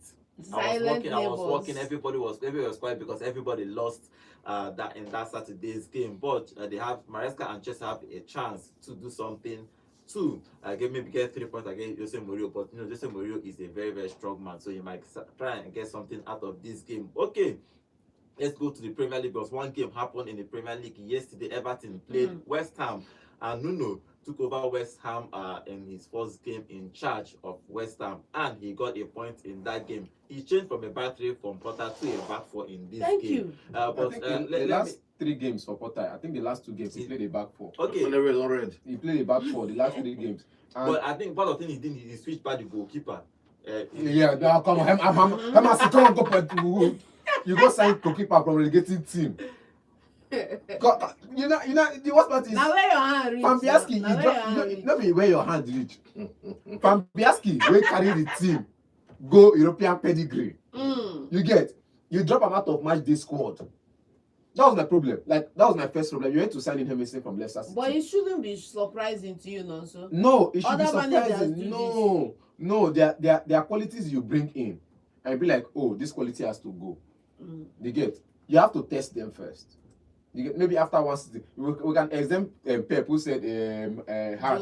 I was walking. Everybody was quiet because everybody lost that in that Saturday's game. But they have Maresca and Chelsea have a chance to do something to maybe get 3 points against Jose Mourinho. But you know, Jose Mourinho is a very, very strong man, so you might try and get something out of this game. Okay, let's go to the Premier League because one game happened in the Premier League yesterday. Everton played West Ham, and Nuno took over West Ham in his first game in charge of West Ham, and he got a point in that game. He changed from a back three from Potter to a back four in this game. Thank you. But I think the last 3 games for Potter, I think the last 2 games he played a back four. Okay. He played a back four the last 3 games. And but I think part of the thing he did, he switched back the goalkeeper. Now come on, you go sign goalkeeper from relegating team. You know the worst part is now where your hand reach. Fambiaski, not be where your hand reach. Fambiaski will carry the team, go European pedigree. You drop him out of match day squad. That was my problem. Like that was my first problem. You had to sign in Emerson from Leicester City. But it shouldn't be surprising to you, Nonso. No, it should be surprising. No, there are qualities you bring in, and be like, oh, this quality has to go. You have to test them first. Maybe after one season, we can exempt Pep who said Hart.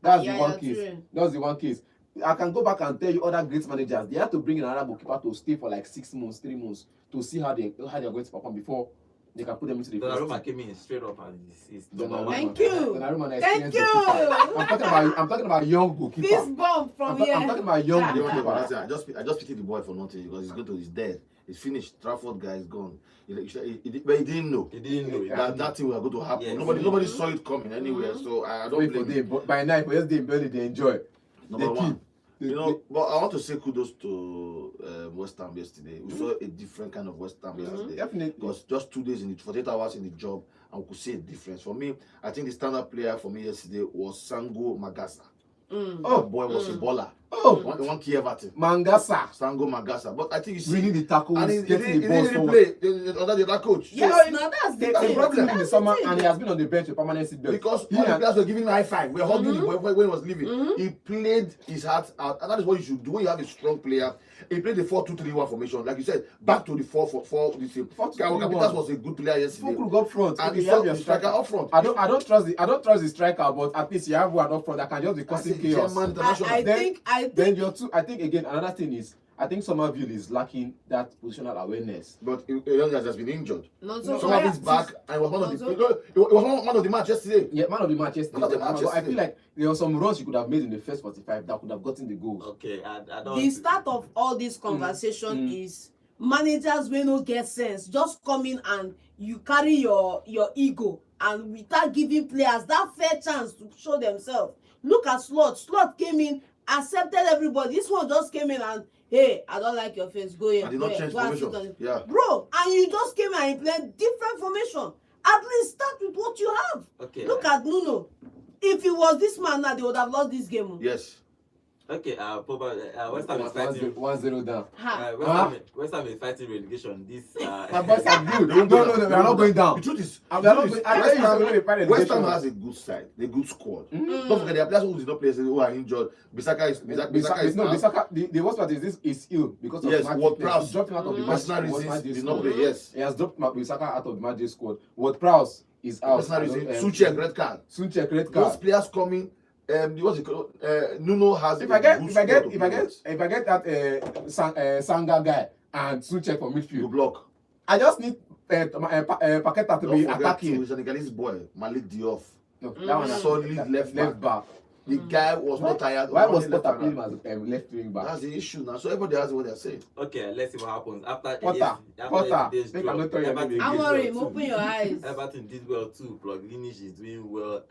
That's the one case. That was the one case. I can go back and tell you other great managers. They have to bring in another goalkeeper to stay for like 6 months, 3 months to see how they are going to perform before they can put them into the first Donnarumma came in straight up and he's Thank you. Thank you. I'm talking about young goalkeeper. This bomb from here. I'm talking about young goalkeeper. I just pitied the boy for nothing because he's dead. He's finished. Trafford guy is gone. But he didn't know. That thing was going to happen. Yeah, nobody saw it coming anywhere. So I don't blame him. But by night, for yesterday, barely they enjoy. Number one. But I want to say kudos to West Ham yesterday. We saw a different kind of West Ham yesterday. Definitely. Because just 2 days 48 hours in the job, and we could see a difference. For me, I think the standard player for me yesterday was Sango Magasa. Oh, boy was a baller. Oh, one key Everton. Sango Magasa. But I think you see, winning the tackles, and getting the balls forward. Under the other coach. Yes, now that's the they brought him in the summer, and he has been on the bench with permanent seat belt. Because all the players were giving him a high five. We were hugging him when he was leaving. He played his heart out, and that is what you should do when you have a strong player. He played the 4-2-3-1 formation, like you said, back to the 4-4. This team. Capitas was a good player yesterday. Full up front, and he have your striker up front. I don't trust the striker, but at least you have one up front that can just be causing chaos. I think again another thing is I think Somerville is lacking that positional awareness. But Young has just been injured. Somerville's back and was one of the match yesterday. Yeah, man of the match yesterday. I feel like there were some runs you could have made in the first 45 that could have gotten the goals. Okay, I don't. The start of all this conversation is managers wey no get sense just come in and you carry your ego and without giving players that fair chance to show themselves. Look at Slot came in, accepted everybody. This one just came in and hey, I don't like your face. Go here. I did not change formation. Yeah. Bro, and you just came and played different formation. At least start with what you have. Okay. Look at Nuno. If it was this man now, they would have lost this game. Yes. Okay, probably West Ham is fighting 1-0 down. West Ham is fighting relegation. This My boys are good. No, we are not going down. The truth is, West Ham has a good side, a good squad. Don't forget their players who did not play, who are injured. Bisaka is the worst part is this is ill because of Ward-Prowse dropped him out of the match. personal reasons did not play. Yes, he has dropped Bisaka out of the match squad. Ward-Prowse is out. Personal reason. Suchek red card. Red card. Those players coming. What's it called? Nuno has. If I get that Sanga guy and Suchek for midfield, you block. I just need Paqueta to be attacking. He's a Senegalese boy, Malik Diouf. No, that one solid left back. The guy was not tired. Why was Potter playing as left wing back? That's the issue now. So everybody has what they're saying. Okay, let's see what happens after Potter. I'm worried. Open your eyes. Everton did well too. Pluginish is doing well.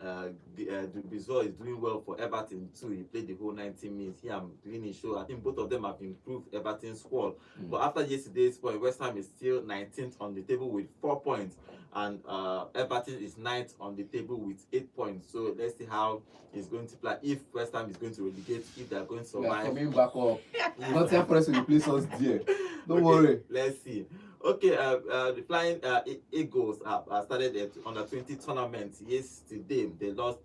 Dubizor is doing well for Everton too. He played the whole 90 minutes. He and Greenish, so I think both of them have improved Everton's squad. But after yesterday's point, West Ham is still 19th on the table with 4 points, and Everton is 9th on the table with 8 points. So let's see how it's going to play. If West Ham is going to relegate, if they are going to survive. Coming back up. Not time for us to replace us there. Don't worry. Let's see. Okay, the Flying Eagles started under 20 tournament yesterday. They lost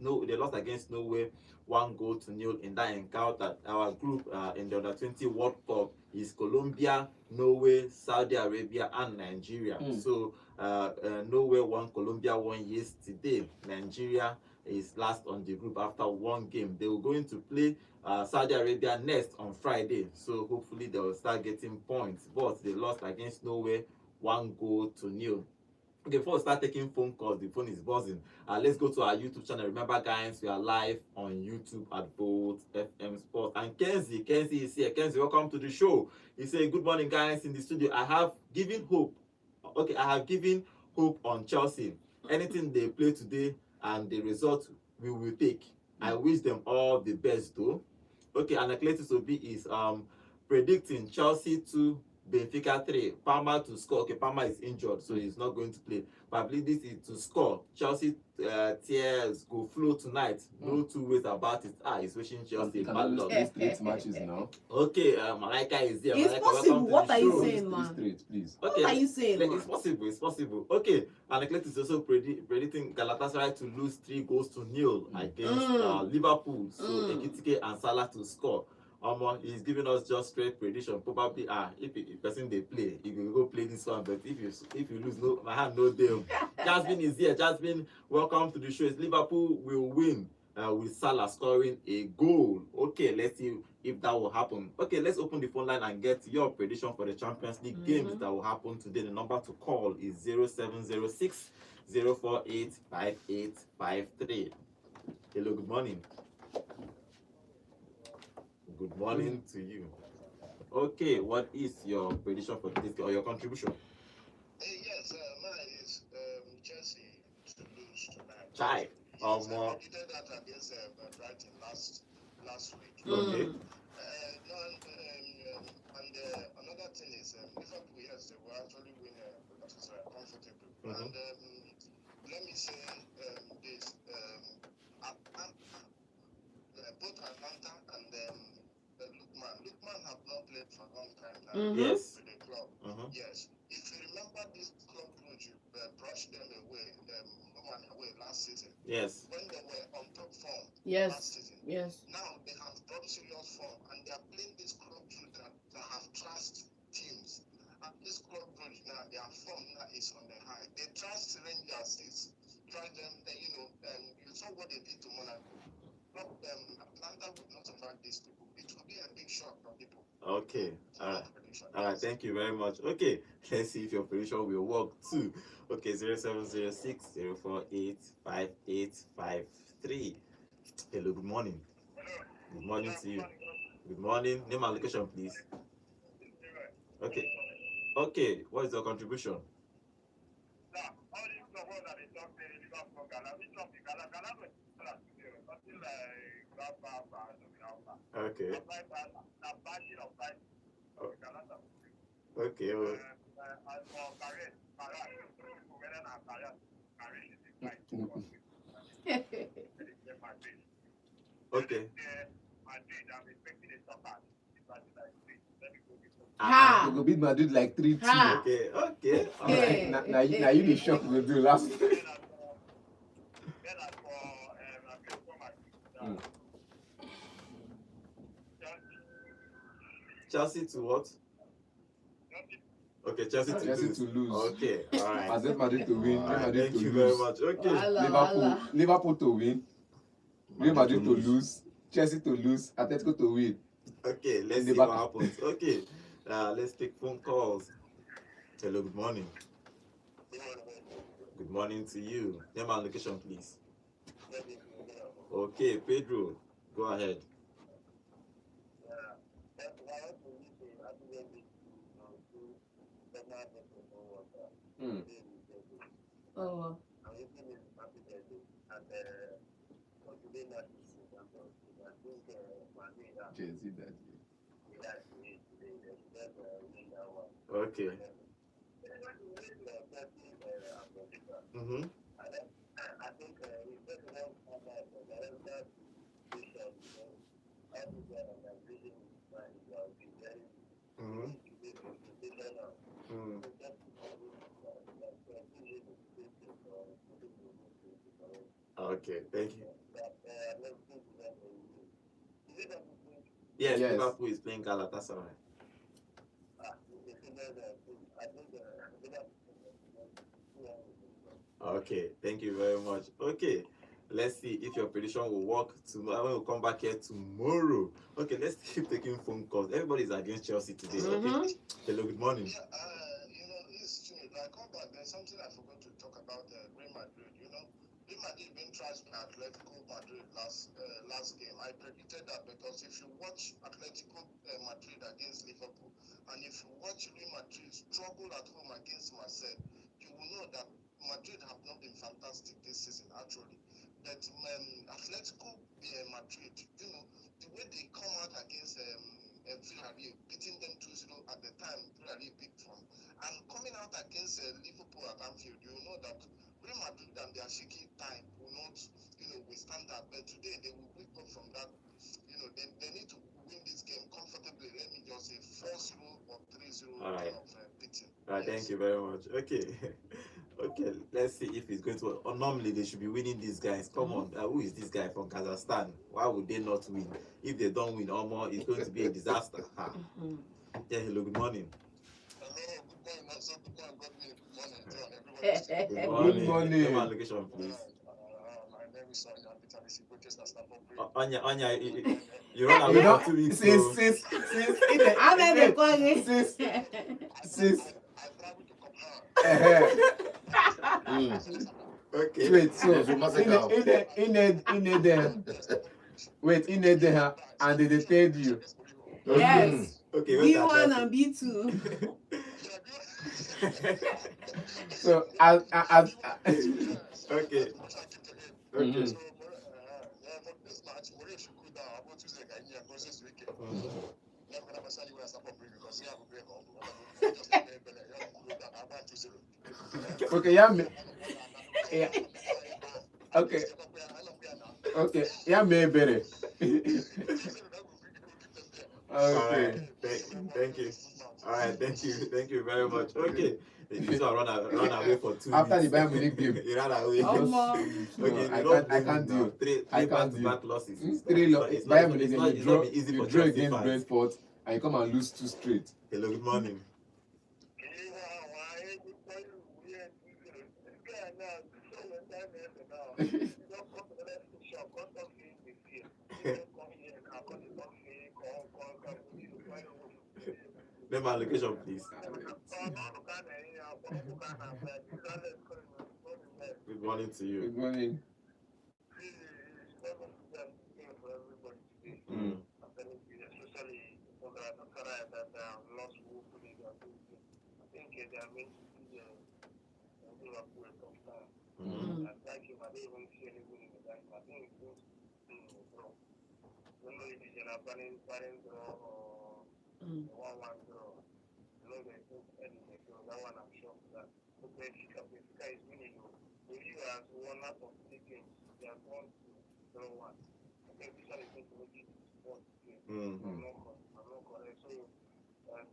against Norway 1-0 in that encounter. Our group in the under 20 World Cup is Colombia, Norway, Saudi Arabia, and Nigeria. So Norway won, Colombia won yesterday. Nigeria is last on the group after one game. They were going to play Saudi Arabia next on Friday, so hopefully they will start getting points. But they lost against Norway 1-0. Okay, before we start taking phone calls, the phone is buzzing. Let's go to our YouTube channel. Remember, guys, we are live on YouTube at both FM Sports. And Kenzie is here. Kenzie, welcome to the show. He said, "Good morning, guys, in the studio. I have given hope. Okay, I have given hope on Chelsea. Anything they play today and the result we will take. I wish them all the best, though." Okay, and Atletico Obi is predicting Chelsea 2, Benfica 3, Palmer to score. Okay, Palmer is injured, so he's not going to play. But I believe this is to score. Chelsea tears go flow tonight. No two ways about it. He's wishing Chelsea bad luck. These 3 matches now. Okay, Malaika is here. It's Malaika, possible. What are you saying, man? Please. Okay, what are you saying, man? It's possible. Okay, and Atletico is also predicting Galatasaray to lose 3-0 against Liverpool. So Ekitike and Salah to score. He's giving us just straight prediction. Probably if the person they play, you will go play this one. But if you lose, no, my hand no deal. Jasmine is here. Jasmine, welcome to the show. Liverpool will win with Salah scoring a goal. Okay, let's see if that will happen. Okay, let's open the phone line and get your prediction for the Champions League games that will happen today. The number to call is 0706 048 5853. Hello, good morning. Good morning to you. Okay, what is your prediction for this or your contribution? Yes, mine is Chelsea to lose tonight. Chai. I did that against Brighton last week. Okay. Another thing is Liverpool, yes, they will actually win comfortably. And let me say this: both Atalanta and Lukman have not played for a long time now. Yes. With the club. Yes. If you remember this club Brugge brushed them away, last season. Yes. When they were on top form last season. Yes. Now they have brought serious form and they are playing this club Brugge that have trust teams. And this club Brugge now, their form now is on the high. They trust Rangers, try them, you saw what they did to Monaco. Atlanta would not survive these people. It will be a big shock for people. Okay. All right. Thank you very much. Okay. Let's see if your prediction will work too. Okay. 0706 048 5853. Hello. Good morning. Good morning to you. Good morning. Name and location, please. Okay. Okay. What is your contribution? Okay. Okay. Okay. They go beat Madrid like 3-2. Okay. All right. Now you the shock will do last. Chelsea to what? Okay, Chelsea to lose. Okay, all right. I said Madrid to win. Madrid Thank to you lose. very much. Okay. Liverpool to win. Real Madrid to lose. Chelsea to lose. Atletico to win. Okay, let's see what happens. Okay, let's take phone calls. Hello, good morning. Good morning to you. Name and location, please. Okay, Pedro, go ahead. Oh. Okay. Mm-hmm. Okay, thank you. Yes, Liverpool is playing Galatasaray. Okay, thank you very much. Okay, let's see if your prediction will work tomorrow. We'll come back here tomorrow. Okay, let's keep taking phone calls. Everybody's against Chelsea today. Okay. Hello, good morning. Yeah, it's true. Like, come back. There's something I forgot to talk about. Real Madrid. Real Madrid been trashed by Atletico Madrid last game. I predicted that because if you watch Atletico Madrid against Liverpool, and if you watch Real Madrid struggle at home against Marseille, you will know that Madrid have not been fantastic this season actually. But Atletico Madrid, the way they come out against Villarreal, beating them 2-0 at the time Villarreal picked from, and coming out against Liverpool at Anfield, you know that Real Madrid and their shaky time will not, withstand that. But today they will wake up from that. They need to win this game comfortably. Let me just say 4-0 or 3-0 kind of beating. Right, yes. Thank you very much. Okay. Okay, let's see if it's going to. Normally, they should be winning these guys. Come on, who is this guy from Kazakhstan? Why would they not win? If they don't win, almost it's going to be a disaster. Yeah, hello, good morning. Hello, good morning. Good morning. Come on, location, please. My name is Anya, you run away for 2 weeks. Since Okay. Wait, so in there, and they paid you. Yes. Okay. B1 and B2. So okay. Okay, yeah. Okay, yeah, maybe. Okay. Thank you. All right, thank you very much. Okay. This one run away for 2 weeks. After the Bayern Munich game, he ran away. Okay, I can't deal. Three back-to-back losses. Bayern Munich game, you draw Chelsea against fans. Brentford, and you come and lose 2 straight. Hello, good morning. Name my location, please. Good morning to you. Good morning.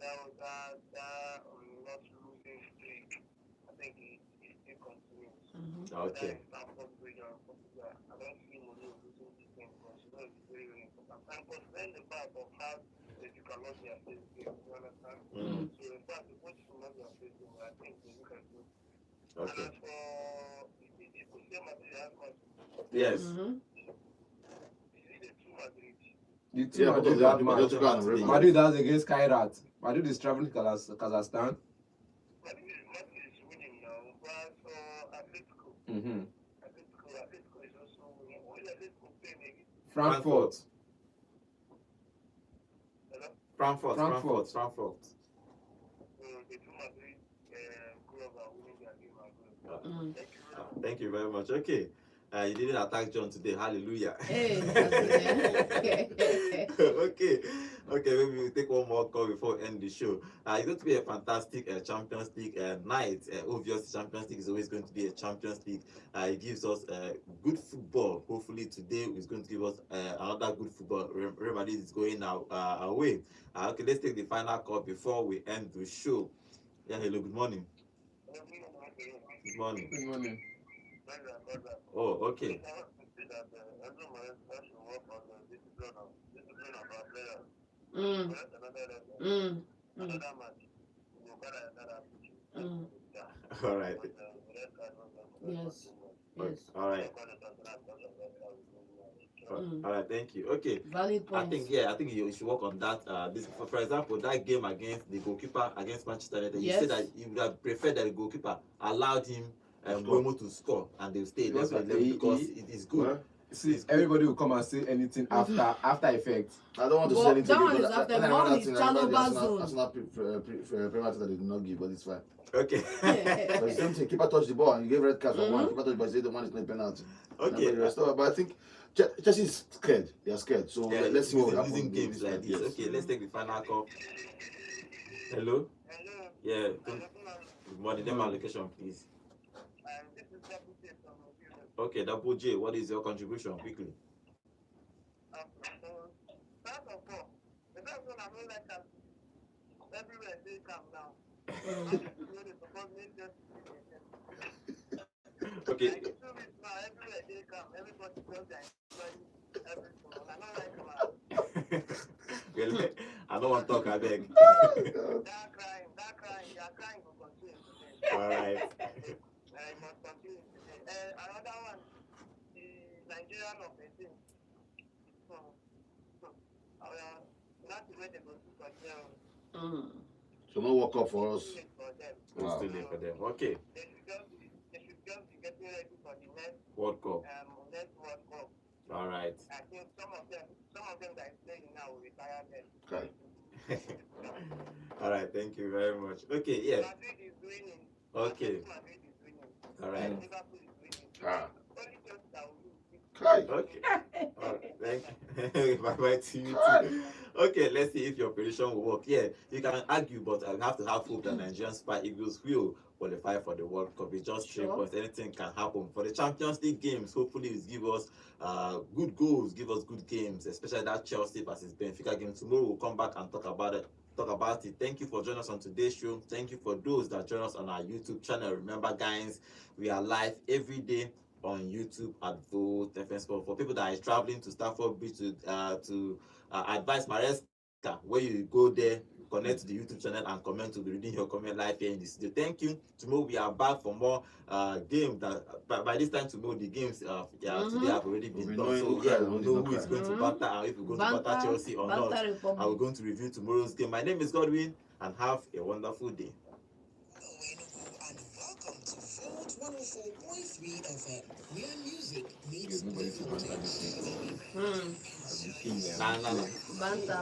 that not losing streak, I think it still continues. Okay. I don't see Mourinho losing this game because you know it's very, very important. And considering the fact of how you cannot be assessed, you understand? So in fact, the coach will not be assessed, I think they look at it. Okay. And for the same material cost, Yes. The two Madrid have match. Madrid has against Kairat. Madrid is traveling to Kazakhstan. Madrid is winning now, but for Atletico. Atletico is also winning. Who is Atletico playing again? Frankfurt. Hello? Frankfurt. So the two Madrid club are winning their game as well. Thank you. Thank you very much. Okay. You didn't attack John today. Hallelujah. Hey, Okay. Maybe we'll take one more call before we end the show. It's going to be a fantastic Champions League night. Obviously, Champions League is always going to be a Champions League. It gives us good football. Hopefully, today is going to give us another good football. Real Madrid is going away. Okay, let's take the final call before we end the show. Yeah, hello. Good morning. Good morning. Good morning. Oh, okay. All right. Yes. All right. All right. Thank you. Okay. Valid point. I think you should work on that. This, for example, that game against the goalkeeper against Manchester United. Yes. You said that you would have preferred that the goalkeeper allowed him Mbeumo to score and they'll stay Because level because it is good. Well, see, everybody will come and say anything after effect. I don't want to But say anything. that one because is after I one remember is that thing, I remember the Chalobah zone. Arsenal penalty that they did not give, but it's fine. Okay. But the same thing, keeper touched the ball and you gave red card for one. Keeper touched, but he said the one is not penalty. Okay. But I think Chelsea is scared. They are scared. So let's see what will happen. Losing games like this. Yes. Okay, let's take the final call. Hello. Hello. Yeah. Good morning. Name and location, please. This is Deputy from Nigeria. Okay, Double J. What is your contribution quickly? So, first of all, the first one I know like that everywhere they come now. Okay. Like 2 weeks now, everywhere they come, everybody goes there and everything. I know like Well, I don't want to talk, I beg. that crying, they are crying for continue today. All right. I must continue today. Another one, the Nigerian of the team. That's the way they go to continue. So no World Cup for us. We're still late for them. Okay. They should just be getting ready for the next World Cup. next World Cup. All right. I think some of them that is playing now will retire them. Okay. All right. Thank you very much. Okay. Yeah. Madrid is winning. Okay. Madrid is winning. All right. Liverpool is winning. Ah. Only just that will lose. Okay. Okay. All right. Thank you. Bye bye to you too. Okay, let's see if your prediction will work. Yeah, you can argue, but I have to have hope that Nigerian Super Eagles will qualify for the World Cup. It's just 3 points. Anything can happen. For the Champions League games, hopefully it give us good goals, give us good games, especially that Chelsea versus Benfica game. Tomorrow we'll come back and talk about it. Thank you for joining us on today's show. Thank you for those that join us on our YouTube channel. Remember, guys, we are live every day on YouTube at Vote FM Sport. For people that are traveling to Stamford Bridge to advise Maresca, where you go there, connect to the YouTube channel and comment to be reading your comment live here in the studio. Thank you. Tomorrow we are back for more games. By this time tomorrow the games today have already been done. So yeah, we'll know who is going to batter and if we're going to batter Chelsea or not. And we're going to review tomorrow's game. My name is Godwin and have a wonderful day. And welcome to Vote 104.3 FM, where music meets the content. Banta.